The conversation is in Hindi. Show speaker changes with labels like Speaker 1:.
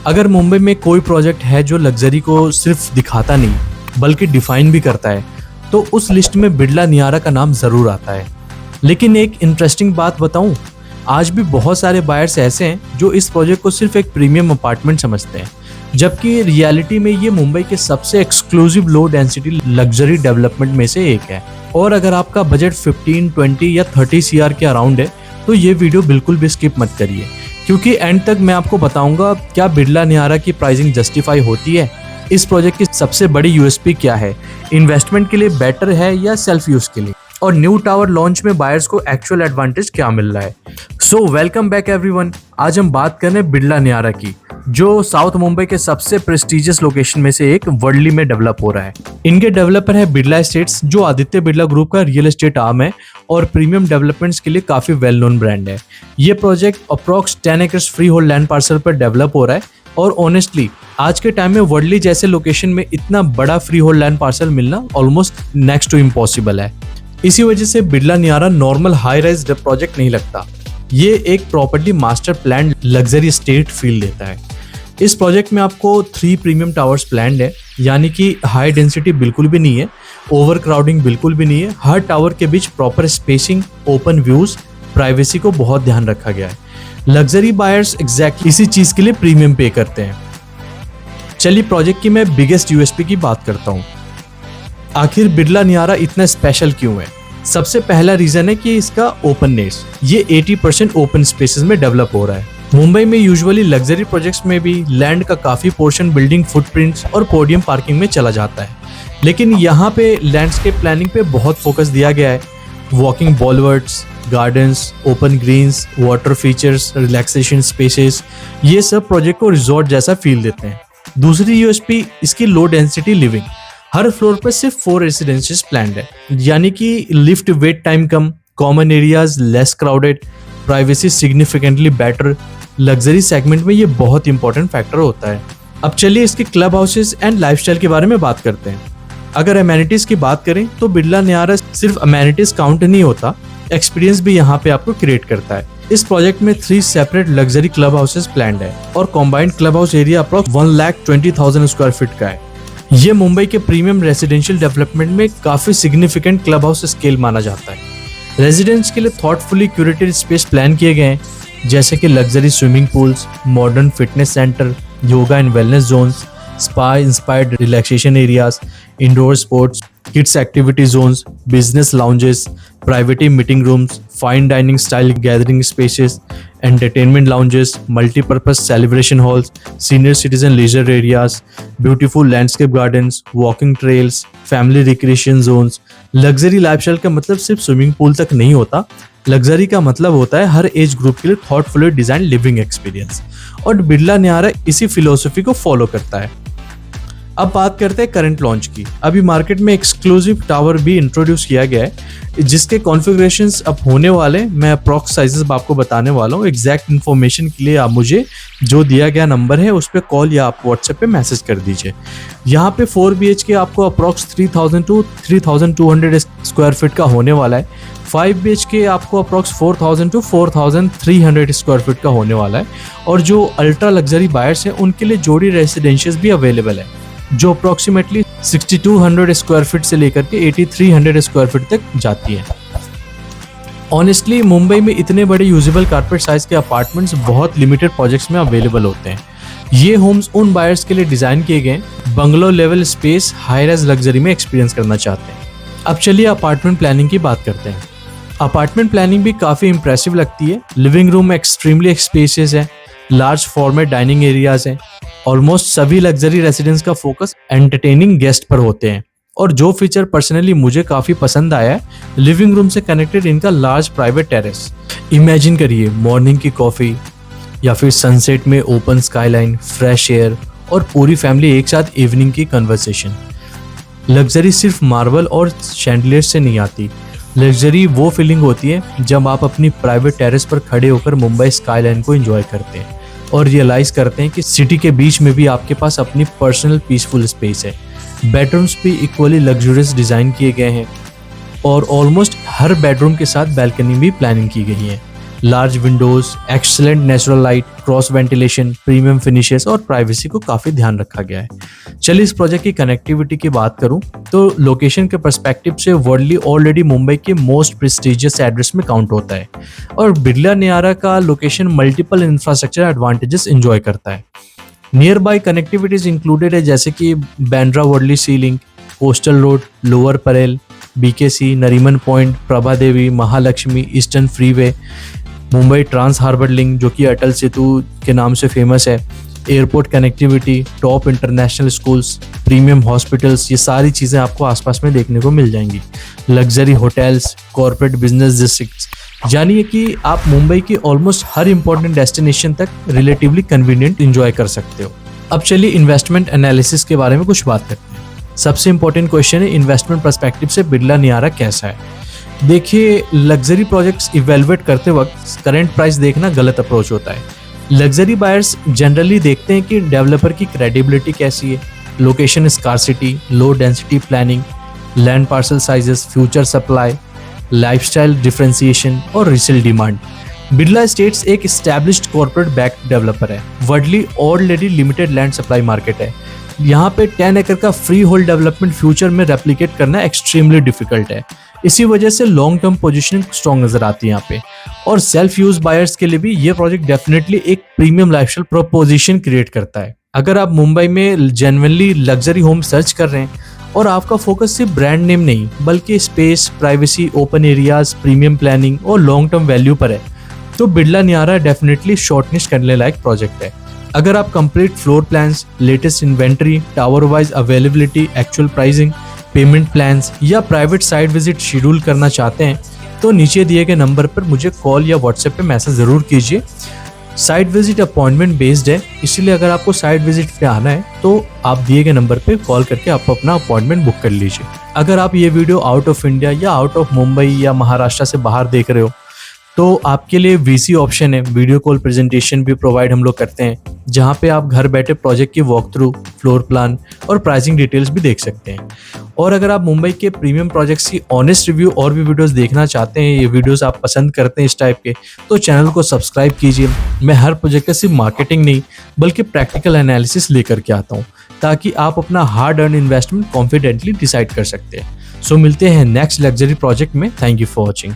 Speaker 1: अगर मुंबई में कोई प्रोजेक्ट है जो लग्जरी को सिर्फ दिखाता नहीं बल्कि डिफाइन भी करता है तो उस लिस्ट में बिरला नियारा का नाम जरूर आता है। लेकिन एक इंटरेस्टिंग बात बताऊं, आज भी बहुत सारे बायर्स ऐसे हैं जो इस प्रोजेक्ट को सिर्फ एक प्रीमियम अपार्टमेंट समझते हैं, जबकि रियलिटी में ये मुंबई के सबसे exclusive low density luxury development में से एक है। और अगर आपका बजट 15, 20 या 30 CR के अराउंड है तो ये वीडियो बिल्कुल भी स्किप मत करिए, क्योंकि एंड तक मैं आपको बताऊंगा क्या बिरला नियारा की प्राइसिंग जस्टिफाई होती है, इस प्रोजेक्ट की सबसे बड़ी यूएसपी क्या है, इन्वेस्टमेंट के लिए बेटर है या सेल्फ यूज के लिए, और न्यू टावर लॉन्च में बायर्स को एक्चुअल एडवांटेज क्या मिल रहा है। So welcome back everyone. आज हम बात कर रहे हैं बिरला नियारा की, जो साउथ मुंबई के सबसे प्रेस्टिजियस लोकेशन में से एक वर्ली में डेवलप हो रहा है। इनके डेवलपर है बिरला एस्टेट्स, जो आदित्य बिरला ग्रुप का रियल एस्टेट आर्म है और प्रीमियम डेवलपमेंट्स के लिए काफी वेल नोन ब्रांड है। ये project approx 10 acres free hold land parcel पर डेवलप हो रहा है और ऑनेस्टली आज के टाइम में वर्ली जैसे लोकेशन में इतना बड़ा फ्री होल्ड लैंड पार्सल मिलना ऑलमोस्ट नेक्स्ट टू इम्पॉसिबल है। इसी वजह से Birla Niyaara normal high rise project नहीं लगता, ये एक property master plan luxury estate feel देता है। इस प्रोजेक्ट में आपको 3 प्रीमियम टावर्स प्लान्ड है, यानी कि हाई डेंसिटी बिल्कुल भी नहीं है, ओवर क्राउडिंग बिल्कुल भी नहीं है। हर टावर के बीच proper spacing, open views, privacy को बहुत ध्यान रखा गया है। लग्जरी बायर्स एग्जैक्टली इसी चीज के लिए प्रीमियम पे करते हैं। चलिए प्रोजेक्ट की मैं बिगेस्ट यूएसपी की बात करता हूँ। आखिर बिरला नियारा इतना स्पेशल क्यों है? सबसे पहला रीजन है कि इसका ओपननेस। ये 80% ओपन स्पेसेस में डेवलप हो रहा है। मुंबई में यूजुअली लग्जरी प्रोजेक्ट्स में भी लैंड का काफी पोर्शन बिल्डिंग फुटप्रिंट्स और पोडियम पार्किंग में चला जाता है, लेकिन यहाँ पे लैंडस्केप प्लानिंग पे बहुत फोकस दिया गया है। Walking boulevards, gardens, open greens, water features, relaxation spaces, ये सब प्रोजेक्ट को रिजॉर्ट जैसा फील देते हैं। दूसरी यूएसपी इसकी लो डेंसिटी लिविंग। हर फ्लोर पर सिर्फ 4 रेसिडेंसेस प्लान्ड है, यानी कि लिफ्ट वेट टाइम कम, common areas less crowded, privacy significantly better. Luxury segment में ये बहुत इंपॉर्टेंट फैक्टर होता है। अब चलिए इसके क्लब हाउसेस एंड लाइफस्टाइल के बारे में बात करते हैं। अगर अमेनिटीज की बात करें तो बिरला नियारा सिर्फ अमेनिटीज काउंट नहीं होता, एक्सपीरियंस भी यहाँ पे आपको क्रिएट करता है। इस प्रोजेक्ट में 3 separate luxury club houses planned है और combined club house area approx 1,20,000 square feet का है। ये मुंबई के प्रीमियम रेसिडेंशियल डेवलपमेंट में काफी सिग्निफिकेंट क्लब हाउस स्केल माना जाता है। रेजिडेंट्स के लिए थॉटफुली क्यूरेटेड स्पेस प्लान किए गए हैं, जैसे कि luxury swimming pools, modern fitness centre, yoga and wellness zones, spa inspired relaxation areas, indoor sports, kids activity zones, business lounges, private meeting rooms, fine dining style gathering spaces, entertainment lounges, multipurpose celebration halls, senior citizen leisure areas, beautiful landscape gardens, walking trails, family recreation zones. Luxury lifestyle का मतलब सिर्फ स्विमिंग पूल तक नहीं होता, लग्जरी का मतलब होता है हर एज ग्रुप के लिए थॉटफुली डिजाइन लिविंग एक्सपीरियंस, और बिरला नियारा इसी फिलोसफी को फॉलो करता है। अब बात करते हैं करंट लॉन्च की। अभी मार्केट में एक्सक्लूसिव टावर भी इंट्रोड्यूस किया गया है, जिसके कॉन्फ़िगरेशंस अब होने वाले। मैं अप्रॉक्स साइजेस आपको बताने वाला हूँ। एग्जैक्ट इन्फॉर्मेशन के लिए आप मुझे जो दिया गया नंबर है उस पर कॉल या आप व्हाट्सएप पे मैसेज कर दीजिए। यहाँ पे 4 BHK आपको अप्रॉक्स 3,000 to 3,200 स्क्वायर फीट का होने वाला है। 5 BHK आपको अप्रॉक्स 4,000 to 4,300 स्क्वायर फीट का होने वाला है। और जो अल्ट्रा लग्जरी बायर्स हैं उनके लिए जोड़ी रेसिडेंशियल्स भी अवेलेबल है, जो अप्रोक्सीमेटली 6,200 स्क्वायर फीट से लेकर के 8,300 स्क्वायर फीट तक जाती है। ऑनेस्टली मुंबई में इतने बड़े यूजेबल कारपेट साइज के अपार्टमेंट्स बहुत लिमिटेड प्रोजेक्ट्स में अवेलेबल होते हैं। ये होम्स उन बायर्स के लिए डिजाइन किए गए bungalow level space high rise luxury में एक्सपीरियंस करना चाहते हैं। अब चलिए अपार्टमेंट प्लानिंग की बात करते हैं। अपार्टमेंट प्लानिंग भी काफी इंप्रेसिव लगती है। लिविंग रूम एक्सट्रीमली स्पेशियस है, लार्ज फॉर्मेट डाइनिंग एरियाज हैं। ऑलमोस्ट सभी लग्जरी रेसिडेंस का फोकस एंटरटेनिंग गेस्ट पर होते हैं, और जो फीचर पर्सनली मुझे काफी पसंद आया है, लिविंग रूम से कनेक्टेड इनका लार्ज प्राइवेट टेरेस। इमेजिन करिए मॉर्निंग की कॉफी या फिर सनसेट में ओपन स्काईलाइन, फ्रेश एयर और पूरी फैमिली एक साथ इवनिंग की कन्वर्सेशन। लग्जरी सिर्फ मार्बल और शैंडलियर से नहीं आती, लग्जरी वो फीलिंग होती है जब आप अपनी प्राइवेट टेरेस पर खड़े होकर मुंबई स्काईलाइन को एंजॉय करते हैं और रियलाइज करते हैं कि सिटी के बीच में भी आपके पास अपनी पर्सनल पीसफुल स्पेस है। बेडरूम्स भी इक्वली लग्जरियस डिजाइन किए गए हैं और ऑलमोस्ट हर बेडरूम के साथ बैल्कनी भी प्लानिंग की गई है। Large Windows, excellent natural light, cross ventilation, premium finishes और प्राइवेसी को काफ़ी ध्यान रखा गया है। चलिए इस प्रोजेक्ट की कनेक्टिविटी की बात करूं तो लोकेशन के पर्सपेक्टिव से वर्डली ऑलरेडी मुंबई के मोस्ट प्रेस्टिजियस एड्रेस में काउंट होता है और बिरला नियारा का location multiple infrastructure advantages enjoy करता है। नियर बाई कनेक्टिविटीज इंक्लूडेड है जैसे कि बैंड्रा वर्डली Sea Link, Coastal Road, Lower Parel, BKC, Nariman Point, Prabhadevi, Mahalaxmi, Eastern Freeway, Mumbai Trans Harbour Link जो कि अटल सेतु के नाम से फेमस है, airport connectivity, top international schools, premium hospitals, ये सारी चीज़ें आपको आसपास में देखने को मिल जाएंगी। Luxury hotels, corporate business districts, जानिए कि आप मुंबई की ऑलमोस्ट हर इंपॉर्टेंट डेस्टिनेशन तक रिलेटिवली कन्वीनियंट एंजॉय कर सकते हो। अब चलिए इन्वेस्टमेंट एनालिसिस के बारे में कुछ बात करते हैं। सबसे इंपॉर्टेंट क्वेश्चन है इन्वेस्टमेंट पर्सपेक्टिव से बिरला नियारा कैसा है। देखिए, लग्जरी प्रोजेक्ट्स इवेलुएट करते वक्त करंट प्राइस देखना गलत अप्रोच होता है। लग्जरी बायर्स जनरली देखते हैं कि डेवलपर की क्रेडिबिलिटी कैसी है, location scarcity, low density planning, land parcel sizes, future supply, lifestyle differentiation और रीसेल डिमांड। बिरला एस्टेट्स एक एस्टैब्लिश्ड कॉर्पोरेट बैक्ड डेवलपर है। Worldly already limited land supply market है। यहाँ पे 10 एकड़ का फ्री होल्ड डेवलपमेंट फ्यूचर में रेप्लिकेट करना एक्सट्रीमली डिफिकल्ट है। इसी वजह से लॉन्ग टर्म पोजीशनिंग स्ट्रॉन्ग नजर आती है यहाँ पे। और सेल्फ यूज बायर्स के लिए भी ये प्रोजेक्ट डेफिनेटली एक प्रीमियम लाइफस्टाइल प्रोपोजिशन क्रिएट करता है। अगर आप मुंबई में जेन्युइनली लग्जरी होम सर्च कर रहे हैं और आपका फोकस सिर्फ ब्रांड नेम नहीं बल्कि space, privacy, open areas, premium planning और लॉन्ग टर्म वैल्यू पर है, तो बिरला नियारा डेफिनेटली शॉर्टलिस्ट करने लायक प्रोजेक्ट है। अगर आप complete floor plans, latest inventory, tower wise availability, actual pricing, payment plans या प्राइवेट साइट विजिट शेड्यूल करना चाहते हैं तो नीचे दिए गए नंबर पर मुझे कॉल या व्हाट्सएप पे मैसेज ज़रूर कीजिए। साइट विजिट अपॉइंटमेंट बेस्ड है, इसलिए अगर आपको साइट विजिट पे आना है तो आप दिए गए नंबर पे कॉल करके आप अपना अपॉइंटमेंट बुक कर लीजिए। अगर आप ये वीडियो आउट ऑफ इंडिया या आउट ऑफ मुंबई या महाराष्ट्र से बाहर देख रहे हो तो आपके लिए वीसी ऑप्शन है, वीडियो कॉल प्रेजेंटेशन भी प्रोवाइड हम लोग करते हैं, जहाँ पे आप घर बैठे प्रोजेक्ट की वॉक थ्रू, फ्लोर प्लान और प्राइसिंग डिटेल्स भी देख सकते हैं। और अगर आप मुंबई के प्रीमियम प्रोजेक्ट्स की ऑनेस्ट रिव्यू और भी वीडियोस देखना चाहते हैं, ये वीडियोस आप पसंद करते हैं इस टाइप के, तो चैनल को सब्सक्राइब कीजिए। मैं हर प्रोजेक्ट का सिर्फ मार्केटिंग नहीं बल्कि प्रैक्टिकल एनालिसिस लेकर के आता हूँ ताकि आप अपना hard earn investment confidently decide कर सकते हैं। सो मिलते हैं नेक्स्ट लग्जरी प्रोजेक्ट में। Thank you for watching.